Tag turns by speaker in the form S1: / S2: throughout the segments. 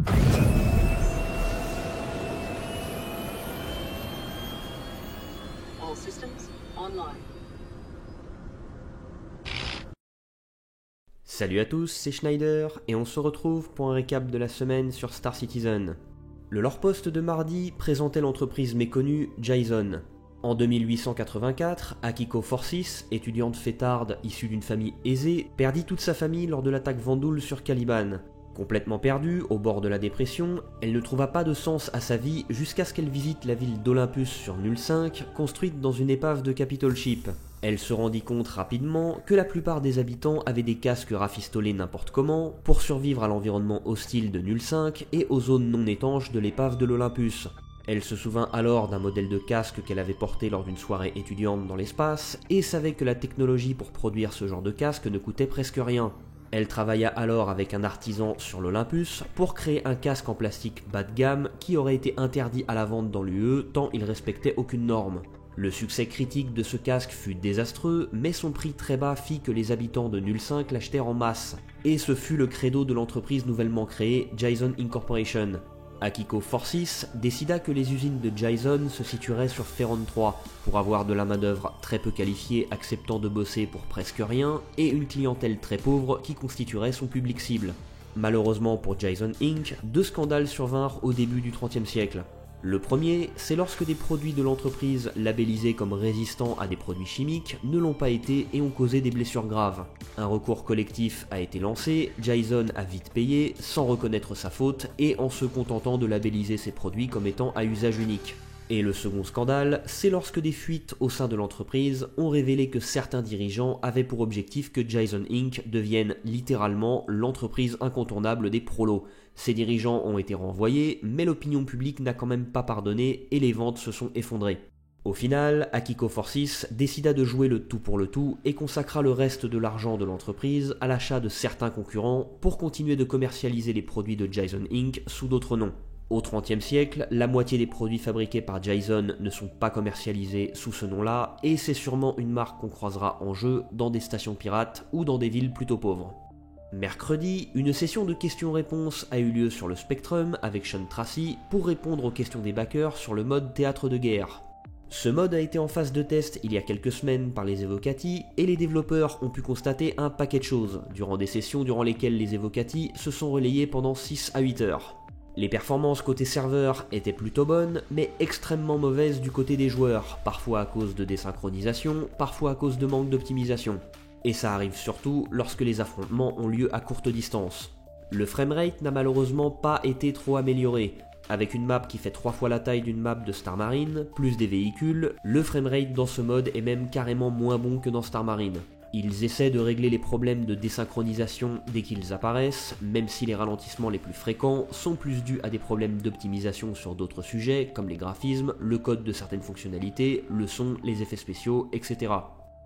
S1: All systems online.
S2: Salut à tous, c'est Schneider et on se retrouve pour un récap de la semaine sur Star Citizen. Le lore-post de mardi présentait l'entreprise méconnue Jyzon. En 2884, Akiko Forsis, étudiante fêtarde issue d'une famille aisée, perdit toute sa famille lors de l'attaque Vandoul sur Caliban. Complètement perdue, au bord de la dépression, elle ne trouva pas de sens à sa vie jusqu'à ce qu'elle visite la ville d'Olympus sur Null 5, construite dans une épave de Capitol Ship. Elle se rendit compte rapidement que la plupart des habitants avaient des casques rafistolés n'importe comment pour survivre à l'environnement hostile de Null 5 et aux zones non étanches de l'épave de l'Olympus. Elle se souvint alors d'un modèle de casque qu'elle avait porté lors d'une soirée étudiante dans l'espace et savait que la technologie pour produire ce genre de casque ne coûtait presque rien. Elle travailla alors avec un artisan sur l'Olympus pour créer un casque en plastique bas de gamme qui aurait été interdit à la vente dans l'UE tant il respectait aucune norme. Le succès critique de ce casque fut désastreux, mais son prix très bas fit que les habitants de Null 5 l'achetèrent en masse. Et ce fut le credo de l'entreprise nouvellement créée, Jyzon Incorporation. Akiko Forsis décida que les usines de Jyzon se situeraient sur Ferron 3 pour avoir de la main-d'œuvre très peu qualifiée acceptant de bosser pour presque rien et une clientèle très pauvre qui constituerait son public cible. Malheureusement pour Jyzon Inc., deux scandales survinrent au début du XXe siècle. Le premier, c'est lorsque des produits de l'entreprise labellisés comme résistants à des produits chimiques ne l'ont pas été et ont causé des blessures graves. Un recours collectif a été lancé, Jyzon a vite payé, sans reconnaître sa faute et en se contentant de labelliser ses produits comme étant à usage unique. Et le second scandale, c'est lorsque des fuites au sein de l'entreprise ont révélé que certains dirigeants avaient pour objectif que Jyzon Inc. devienne littéralement l'entreprise incontournable des prolos. Ces dirigeants ont été renvoyés, mais l'opinion publique n'a quand même pas pardonné et les ventes se sont effondrées. Au final, Akiko Forsis décida de jouer le tout pour le tout et consacra le reste de l'argent de l'entreprise à l'achat de certains concurrents pour continuer de commercialiser les produits de Jyzon Inc. sous d'autres noms. Au XXe siècle, la moitié des produits fabriqués par Jyzon ne sont pas commercialisés sous ce nom-là, et c'est sûrement une marque qu'on croisera en jeu dans des stations pirates ou dans des villes plutôt pauvres. Mercredi, une session de questions-réponses a eu lieu sur le Spectrum avec Sean Tracy pour répondre aux questions des backers sur le mode théâtre de guerre. Ce mode a été en phase de test il y a quelques semaines par les Evocati et les développeurs ont pu constater un paquet de choses durant des sessions durant lesquelles les Evocati se sont relayés pendant 6 à 8 heures. Les performances côté serveur étaient plutôt bonnes, mais extrêmement mauvaises du côté des joueurs, parfois à cause de désynchronisation, parfois à cause de manque d'optimisation. Et ça arrive surtout lorsque les affrontements ont lieu à courte distance. Le framerate n'a malheureusement pas été trop amélioré. Avec une map qui fait 3 fois la taille d'une map de Star Marine, plus des véhicules, le framerate dans ce mode est même carrément moins bon que dans Star Marine. Ils essaient de régler les problèmes de désynchronisation dès qu'ils apparaissent, même si les ralentissements les plus fréquents sont plus dus à des problèmes d'optimisation sur d'autres sujets, comme les graphismes, le code de certaines fonctionnalités, le son, les effets spéciaux, etc.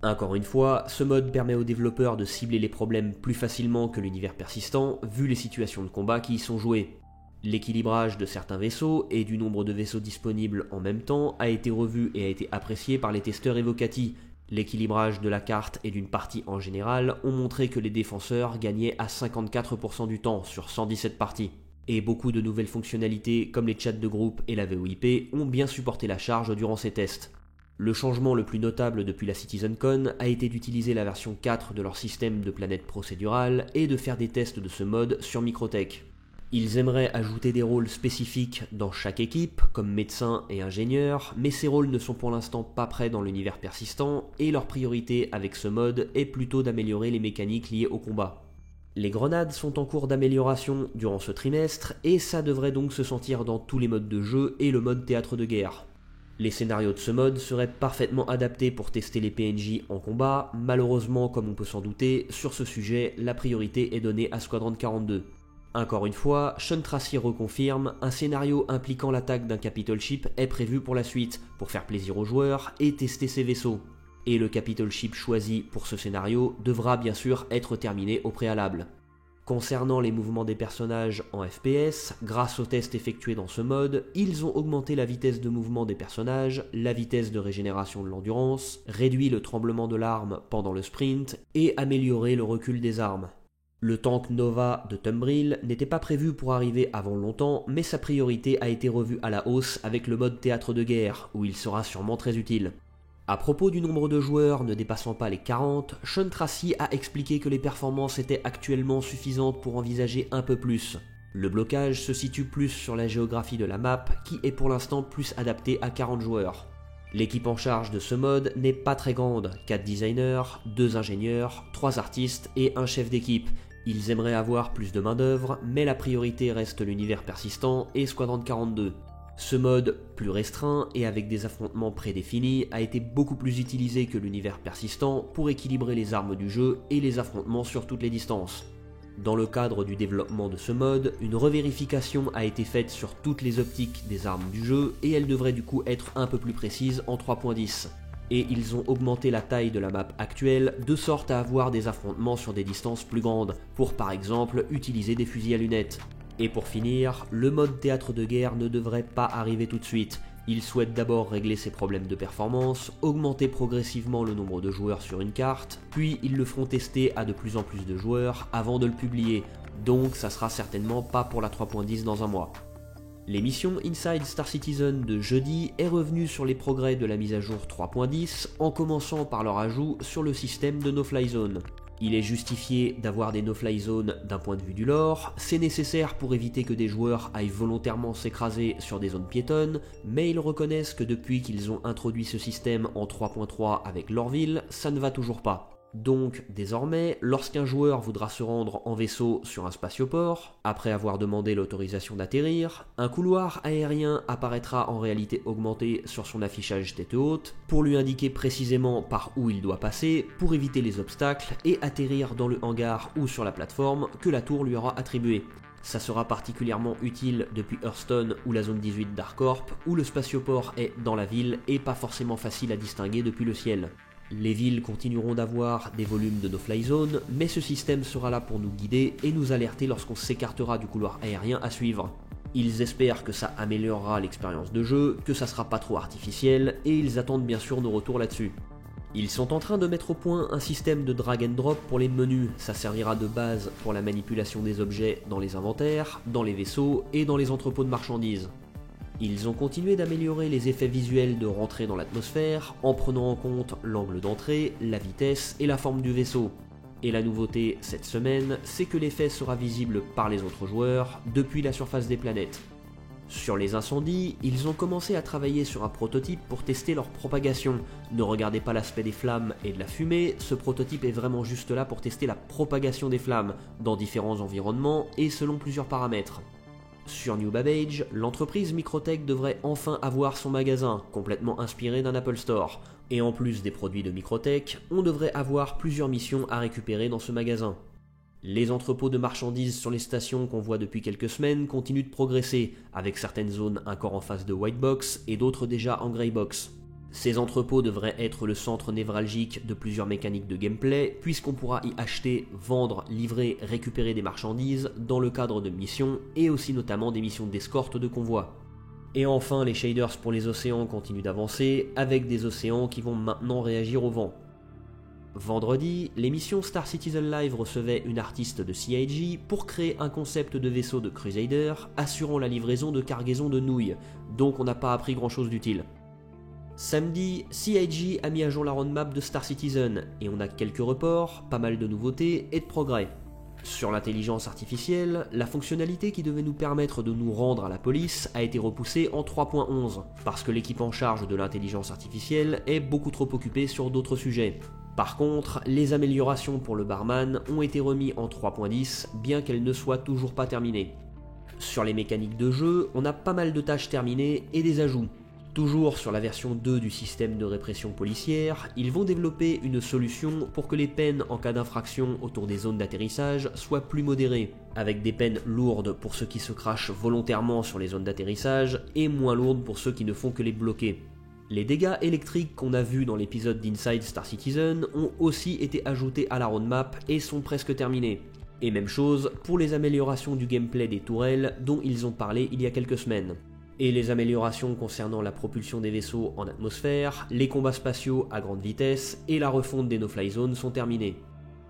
S2: Encore une fois, ce mode permet aux développeurs de cibler les problèmes plus facilement que l'univers persistant, vu les situations de combat qui y sont jouées. L'équilibrage de certains vaisseaux et du nombre de vaisseaux disponibles en même temps a été revu et a été apprécié par les testeurs Evocati. L'équilibrage de la carte et d'une partie en général ont montré que les défenseurs gagnaient à 54% du temps sur 117 parties. Et beaucoup de nouvelles fonctionnalités comme les chats de groupe et la VoIP ont bien supporté la charge durant ces tests. Le changement le plus notable depuis la CitizenCon a été d'utiliser la version 4 de leur système de planète procédurale et de faire des tests de ce mode sur Microtech. Ils aimeraient ajouter des rôles spécifiques dans chaque équipe, comme médecins et ingénieurs, mais ces rôles ne sont pour l'instant pas prêts dans l'univers persistant, et leur priorité avec ce mode est plutôt d'améliorer les mécaniques liées au combat. Les grenades sont en cours d'amélioration durant ce trimestre, et ça devrait donc se sentir dans tous les modes de jeu et le mode théâtre de guerre. Les scénarios de ce mode seraient parfaitement adaptés pour tester les PNJ en combat, malheureusement comme on peut s'en douter, sur ce sujet, la priorité est donnée à Squadron 42. Encore une fois, Sean Tracy reconfirme, un scénario impliquant l'attaque d'un Capitol Ship est prévu pour la suite, pour faire plaisir aux joueurs et tester ses vaisseaux. Et le Capitol Ship choisi pour ce scénario devra bien sûr être terminé au préalable. Concernant les mouvements des personnages en FPS, grâce aux tests effectués dans ce mode, ils ont augmenté la vitesse de mouvement des personnages, la vitesse de régénération de l'endurance, réduit le tremblement de l'arme pendant le sprint et amélioré le recul des armes. Le tank Nova de Tumbril n'était pas prévu pour arriver avant longtemps, mais sa priorité a été revue à la hausse avec le mode théâtre de guerre, où il sera sûrement très utile. À propos du nombre de joueurs ne dépassant pas les 40, Sean Tracy a expliqué que les performances étaient actuellement suffisantes pour envisager un peu plus. Le blocage se situe plus sur la géographie de la map, qui est pour l'instant plus adaptée à 40 joueurs. L'équipe en charge de ce mode n'est pas très grande, 4 designers, 2 ingénieurs, 3 artistes et un chef d'équipe. Ils aimeraient avoir plus de main d'œuvre, mais la priorité reste l'univers persistant et Squadron 42. Ce mode, plus restreint et avec des affrontements prédéfinis, a été beaucoup plus utilisé que l'univers persistant pour équilibrer les armes du jeu et les affrontements sur toutes les distances. Dans le cadre du développement de ce mode, une revérification a été faite sur toutes les optiques des armes du jeu et elle devrait du coup être un peu plus précise en 3.10. Et ils ont augmenté la taille de la map actuelle de sorte à avoir des affrontements sur des distances plus grandes, pour par exemple utiliser des fusils à lunettes. Et pour finir, le mode théâtre de guerre ne devrait pas arriver tout de suite. Ils souhaitent d'abord régler ses problèmes de performance, augmenter progressivement le nombre de joueurs sur une carte, puis ils le feront tester à de plus en plus de joueurs avant de le publier, donc ça sera certainement pas pour la 3.10 dans un mois. L'émission Inside Star Citizen de jeudi est revenue sur les progrès de la mise à jour 3.10 en commençant par leur ajout sur le système de no-fly zone. Il est justifié d'avoir des no-fly zones d'un point de vue du lore, c'est nécessaire pour éviter que des joueurs aillent volontairement s'écraser sur des zones piétonnes, mais ils reconnaissent que depuis qu'ils ont introduit ce système en 3.3 avec Lorville, ça ne va toujours pas. Donc, désormais, lorsqu'un joueur voudra se rendre en vaisseau sur un spatioport, après avoir demandé l'autorisation d'atterrir, un couloir aérien apparaîtra en réalité augmentée sur son affichage tête haute pour lui indiquer précisément par où il doit passer pour éviter les obstacles et atterrir dans le hangar ou sur la plateforme que la tour lui aura attribuée. Ça sera particulièrement utile depuis Hearthstone ou la zone 18 d'Arcorp où le spatioport est dans la ville et pas forcément facile à distinguer depuis le ciel. Les villes continueront d'avoir des volumes de no-fly zone, mais ce système sera là pour nous guider et nous alerter lorsqu'on s'écartera du couloir aérien à suivre. Ils espèrent que ça améliorera l'expérience de jeu, que ça sera pas trop artificiel, et ils attendent bien sûr nos retours là-dessus. Ils sont en train de mettre au point un système de drag and drop pour les menus, ça servira de base pour la manipulation des objets dans les inventaires, dans les vaisseaux et dans les entrepôts de marchandises. Ils ont continué d'améliorer les effets visuels de rentrée dans l'atmosphère en prenant en compte l'angle d'entrée, la vitesse et la forme du vaisseau. Et la nouveauté cette semaine, c'est que l'effet sera visible par les autres joueurs depuis la surface des planètes. Sur les incendies, ils ont commencé à travailler sur un prototype pour tester leur propagation. Ne regardez pas l'aspect des flammes et de la fumée, ce prototype est vraiment juste là pour tester la propagation des flammes, dans différents environnements et selon plusieurs paramètres. Sur New Babbage, l'entreprise Microtech devrait enfin avoir son magasin, complètement inspiré d'un Apple Store. Et en plus des produits de Microtech, on devrait avoir plusieurs missions à récupérer dans ce magasin. Les entrepôts de marchandises sur les stations qu'on voit depuis quelques semaines continuent de progresser, avec certaines zones encore en phase de white box et d'autres déjà en grey box. Ces entrepôts devraient être le centre névralgique de plusieurs mécaniques de gameplay, puisqu'on pourra y acheter, vendre, livrer, récupérer des marchandises dans le cadre de missions, et aussi notamment des missions d'escorte de convois. Et enfin, les shaders pour les océans continuent d'avancer, avec des océans qui vont maintenant réagir au vent. Vendredi, l'émission Star Citizen Live recevait une artiste de CIG pour créer un concept de vaisseau de Crusader assurant la livraison de cargaisons de nouilles, donc on n'a pas appris grand chose d'utile. Samedi, CIG a mis à jour la roadmap de Star Citizen, et on a quelques reports, pas mal de nouveautés et de progrès. Sur l'intelligence artificielle, la fonctionnalité qui devait nous permettre de nous rendre à la police a été repoussée en 3.11, parce que l'équipe en charge de l'intelligence artificielle est beaucoup trop occupée sur d'autres sujets. Par contre, les améliorations pour le barman ont été remises en 3.10, bien qu'elles ne soient toujours pas terminées. Sur les mécaniques de jeu, on a pas mal de tâches terminées et des ajouts. Toujours sur la version 2 du système de répression policière, ils vont développer une solution pour que les peines en cas d'infraction autour des zones d'atterrissage soient plus modérées, avec des peines lourdes pour ceux qui se crachent volontairement sur les zones d'atterrissage et moins lourdes pour ceux qui ne font que les bloquer. Les dégâts électriques qu'on a vus dans l'épisode d'Inside Star Citizen ont aussi été ajoutés à la roadmap et sont presque terminés. Et même chose pour les améliorations du gameplay des tourelles dont ils ont parlé il y a quelques semaines. Et les améliorations concernant la propulsion des vaisseaux en atmosphère, les combats spatiaux à grande vitesse et la refonte des no-fly zones sont terminées.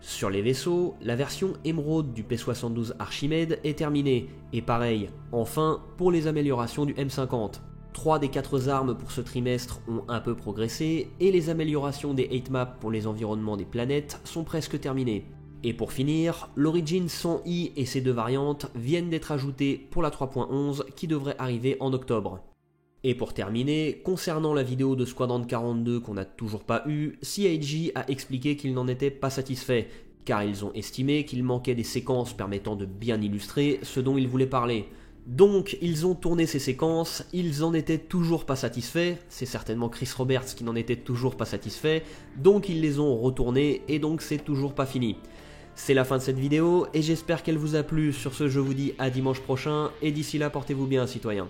S2: Sur les vaisseaux, la version Emerald du P-72 Archimède est terminée, et pareil, enfin pour les améliorations du M50. 3 des 4 armes pour ce trimestre ont un peu progressé, et les améliorations des 8 maps pour les environnements des planètes sont presque terminées. Et pour finir, l'Origin 100i et ses 2 variantes viennent d'être ajoutées pour la 3.11 qui devrait arriver en octobre. Et pour terminer, concernant la vidéo de Squadron 42 qu'on n'a toujours pas eue, CIG a expliqué qu'ils n'en étaient pas satisfaits, car ils ont estimé qu'il manquait des séquences permettant de bien illustrer ce dont ils voulaient parler. Donc ils ont tourné ces séquences, ils en étaient toujours pas satisfaits, c'est certainement Chris Roberts qui n'en était toujours pas satisfait, donc ils les ont retournées et donc c'est toujours pas fini. C'est la fin de cette vidéo et j'espère qu'elle vous a plu. Sur ce, je vous dis à dimanche prochain et d'ici là portez-vous bien citoyens.